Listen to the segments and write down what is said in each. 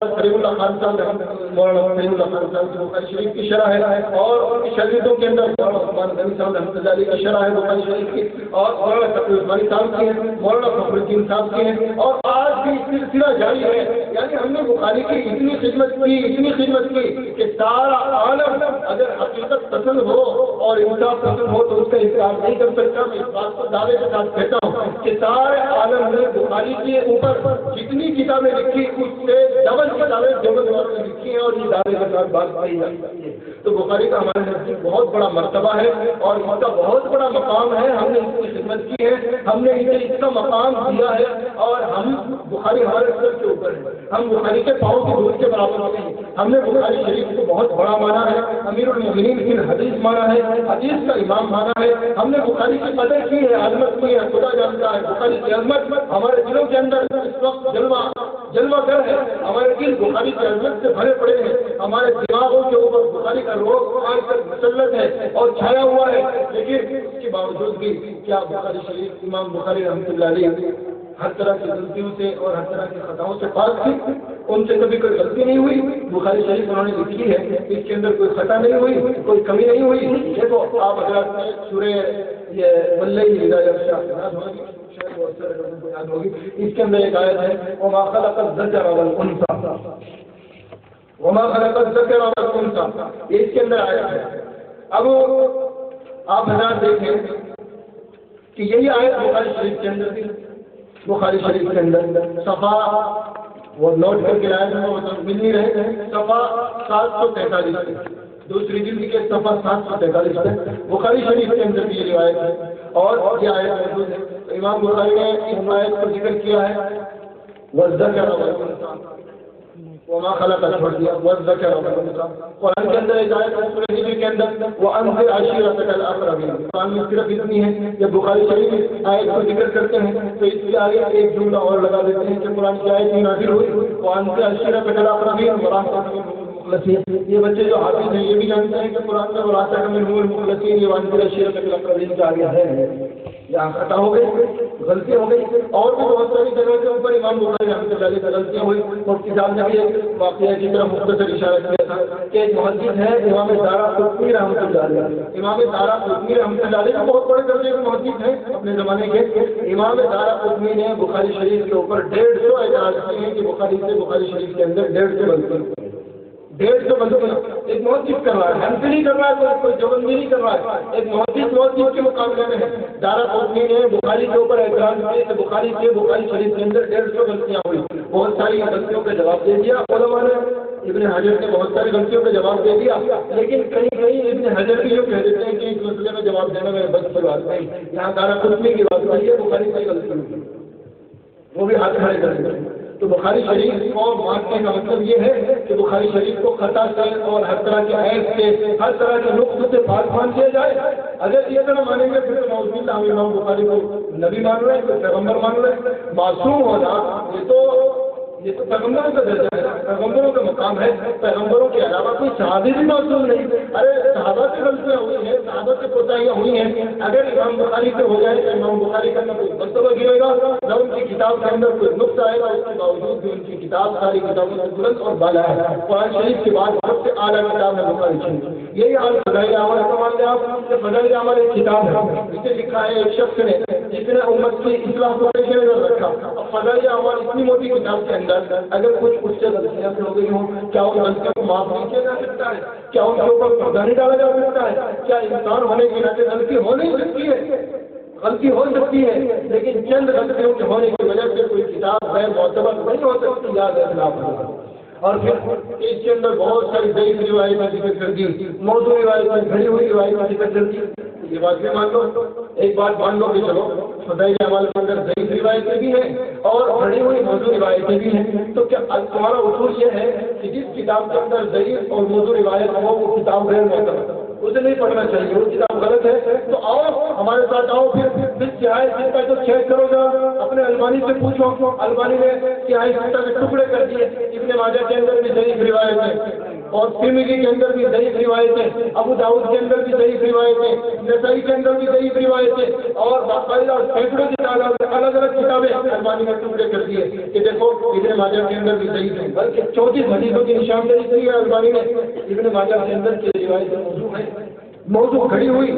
کریم اللہ خان صاحب مولانا کریم اللہ خان صاحب کی بخاری شریف کی شرح ہے، اور ان کی شاگردوں کے اندر مولانا عثمان غنی صاحب رحمۃ اللہ علیہ کی شرح ہے بخاری شریف کی، اور مولانا تقی عثمانی صاحب کی ہے، مولانا فخر الدین صاحب کی ہے، اور آج بھی سلسلہ جاری ہے۔ یعنی ہم نے بخاری کی اتنی خدمت کی کہ سارا عالم اگر حقیقت پسند ہو اور انصاف پسند ہو تو اس کا انکار نہیں کر سکتا۔ میں اس بات کو دعوے کے ساتھ کہتا ہوں کہ سارے عالم نے بخاری کے اوپر جتنی کتابیں لکھی اس سے ڈبل کتابیں دیوبند والوں نے لکھی ہیں، اور یہ دعوے کے ساتھ بات پائی جاتی ہے۔ تو بخاری کا ہمارے نزدیک بہت بڑا مرتبہ ہے اور اس کا بہت بڑا مقام ہے۔ ہم نے اس کی خدمت کی ہے، ہم نے اسے اس کا مقام دیا ہے، اور ہم بخاری ہمارے سر کے اوپر ہے، ہم بخاری کے پاؤں کی دھول کے برابر ہوتے ہیں۔ ہم نے بخاری شریف کو بہت بڑا مانا ہے، امیر المؤمنین کی حدیث مانا ہے، حدیث کا امام مانا ہے۔ ہم نے بخاری کی قدر کی ہے، عظمت کی ہے، خدا جانتا ہے بخاری کی عظمت ہمارے دلوں کے اندر اس وقت جلوہ گر ہے۔ ہمارے دل بخاری کی عظمت سے بھرے پڑے ہیں، ہمارے دماغوں کے اوپر بخاری کا روگ آج تک مسلط ہے اور چھایا ہوا ہے، لیکن اس کے باوجود بھی کیا بخاری شریف امام بخاری رحمۃ اللہ علیہ ہر طرح کی غلطیوں سے اور ہر طرح کی خطاؤں سے پاک تھی؟ ان سے کبھی کوئی غلطی نہیں ہوئی۔ بخاری شریف انہوں نے لکھی ہے، اس کے اندر کوئی خطا نہیں ہوئی، کوئی کمی نہیں ہوئی۔ دیکھو آپ اگر سورہ یہ واللیل اذا یغشی یاد ہوگی، اس کے اندر ایک آیت ہے وما خلق الذکر والانثى، وما خلق الذکر والانثى، اس کے اندر آیت ہے۔ اب آپ حضرات دیکھیں کہ یہی آیت بخاری شریف کے اندر تھی، بخاری شریف کے اندر صفحہ وہ نوٹ کر کے لائے تھے، وہ مل نہیں رہے تھے، صفحہ 743 پہ، دوسری جلد کے صفحہ 743 پہ بخاری شریف کے اندر بھی یہ روایت ہے، اور یہ آیت موجود ہے۔ امام بخاری نے اس آیت پر ذکر کیا ہے والذکر والانثى، وما خلق چھوڑ دیا والذکر والانثى۔ قرآن کے اندر ایک آیت ہے سورہ ہجر کے اندر وانذر عشیرتک الاقربین، قرآن میں صرف اتنی ہے۔ جب بخاری شریف آیت کو ذکر کرتے ہیں تو اس کے آگے ایک جملہ اور لگا دیتے ہیں کہ قرآن کی آیت نازل ہوئی وانذر عشیرتک الاقربین یہ بچے جو حافظ ہیں یہ بھی جانتے ہیں کہ قرآن میں وراثہ منهم المخلصین، یہ وانذر عشیرتک الاقربین کے آگے ہے۔ یہاں خطا ہو گئی، غلطی ہو گئی، اور بھی بہت ساری جگہوں کے اوپر امام بخاری رحمۃ اللہ علیہ غلطیاں ہوئی۔ مفتی صاحب نے بھی ایک واقعہ کی طرف مختصر اشارہ کیا تھا کہ ایک محدث ہے امام دارقطنی رحمۃ اللہ علیہ، امام دارقطنی رحمۃ اللہ علیہ بہت بڑے درجے کے محدث ہیں اپنے زمانے کے۔ امام دارقطنی نے بخاری شریف کے اوپر 150 اعتراض کیے ہیں کہ بخاری شریف کے اندر 150 غلطی، 150 غلطیاں ایک محدث کر رہا ہے، ہم سے نہیں کر رہا ہے، کوئی جوبندی نہیں کر رہا ہے، ایک محدث کے مقابلے میں ہے۔ دارقطنی نے بخاری کے اوپر اعتراض کیے کہ بخاری شریف کے اندر 150 غلطیاں ہوئی، بہت ساری غلطیوں کا جواب دے دیا علماء نے۔ ابن حجر نے بہت ساری غلطیوں کا جواب دے دیا، لیکن کہیں ابن حجر بھی یہ کہہ دیتے ہیں کہ اس مسئلے میں جواب دینے میں بس کی بات نہیں، یہاں دارقطنی کی بات نہیں ہے، بخاری کی غلطی ہوئی، وہ بھی ہاتھ کھڑے کر دیتے ہیں۔ تو بخاری شریف کو ماننے کا مطلب یہ ہے کہ بخاری شریف کو خطا سے اور ہر طرح کے عیب سے، ہر طرح کے نقص سے پاک مان دیا جائے۔ اگر یہ طرح مانیں گے پھر موجود ہم امام بخاری کو نبی مان رہے ہیں، پیغمبر مان رہے ہیں۔ معصوم ہونا یہ تو پیغمبروں کا درجہ ہے، پیغمبروں کا مقام ہے، پیغمبروں کے علاوہ کوئی صحابی بھی معصوم نہیں۔ ارے صحابہ سے غلطیاں ہوئی ہیں، صحابہ سے کوتاہیاں ہوئی ہیں، اگر امام بخاری سے ہو جائے تو امام بخاری کا نہ کوئی مرتبہ گرے گا نہ ان کی کتاب کے اندر کوئی نقص آئے گا، اس کے باوجود بھی ان کی کتاب ساری کتابوں سے بلند اور بالا ہے۔ قرآن شریف کے بعد سب سے اعلیٰ کتاب ہے بخاری شریف۔ یہی حال فضائل اعمال کا مان لیں آپ کہ فضائل اعمال ایک کتاب ہے، اسے لکھا ہے ایک شخص نے جس نے امت کی اصلاح کو پیش نظر رکھا۔ اب فضائل اعمال اتنی موٹی کتاب کے اندر اگر کچھ اس سے غلطیاں ہو گئی ہوں، کیا ان غلطیوں کو معاف نہیں کیا جا سکتا ہے؟ کیا ان کے اوپر پردہ نہیں ڈالا جا سکتا ہے؟ کیا انسان ہونے کی ناطے غلطی ہو نہیں سکتی ہے؟ غلطی ہو سکتی ہے، لیکن چند غلطیوں کے ہونے کی وجہ سے کوئی کتاب غیر معتبر نہیں ہو سکتی، یاد رکھنا۔ اور پھر اس کے اندر بہت ساری ضعیف روایتیں ذکر کر دی، موضوع روایتیں، گھڑی ہوئی روایتیں ذکر کر دی۔ یہ بات بھی مان لو، ایک بات مان لو کہ چلو فضائل اعمال کے اندر ضعیف روایتیں بھی ہیں اور گھڑی ہوئی موضوع روایتیں بھی ہیں، تو کیا تمہارا اصول یہ ہے کہ جس کتاب کے اندر ضعیف اور موضوع روایت ہو وہ کتاب غیر معتبر، اسے نہیں پڑھنا چاہیے، وہ کتاب غلط ہے؟ تو آؤ ہمارے ساتھ آؤ، پھر سیاہ سکہ جو چیک کرو گا اپنے البانی سے پوچھو، البانی نے سیاہ سکہ کے ٹکڑے کر دیے، ابن ماجہ کے اندر بھی ضعیف روایت ہے، اور ترمذی کے اندر بھی ضعیف روایتیں، ابو داؤد کے اندر بھی ضعیف روایتیں، نسائی کے اندر بھی ضعیف روایتیں، اور باقاعدہ سینکڑوں کی تعداد میں الگ الگ کتابیں البانی نے ٹکڑے کر دیے کہ دیکھو ابن ماجہ کے اندر بھی ضعیف ہے، بلکہ 34 حدیثوں کی نشاندہی کی ہے البانی نے ابن ماجہ کے اندر کی روایتیں موضوع ہیں، موضوع کھڑی ہوئی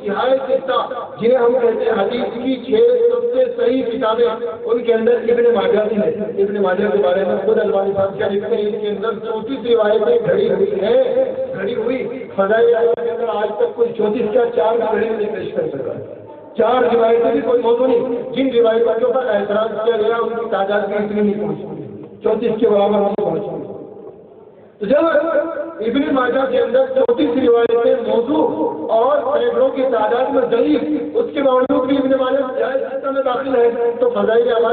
سہائے قصہ جنہیں ہم کہتے ہیں حدیث کی 6 سب سے صحیح کتابیں، ان کے اندر ابن ماجہ بھی ہے۔ ابن ماجہ کے بارے میں خود البانی صاحب کیا لکھتے ہیں، اس کے اندر 34 روایتیں کھڑی ہوئی ہیں، کھڑی ہوئی فضائل اعمال کے اندر آج تک کوئی 34 کا 4 کھڑے نہیں پیش کر سکا، 4 روایتیں بھی کوئی موضوع نہیں، جن روایتوں کے اوپر اعتراض کیا گیا ان کی تعداد بھی اتنی نہیں پہنچی، 34 کے برابر نہیں پہنچی۔ تو جب ابن ماجہ کے اندر 34 روایتیں موضوع اور سینکڑوں کی تعداد میں ضعیف، اس کے باوجود بھی ابن ماجہ جائز قصہ میں داخل ہے، تو فضائل اعمال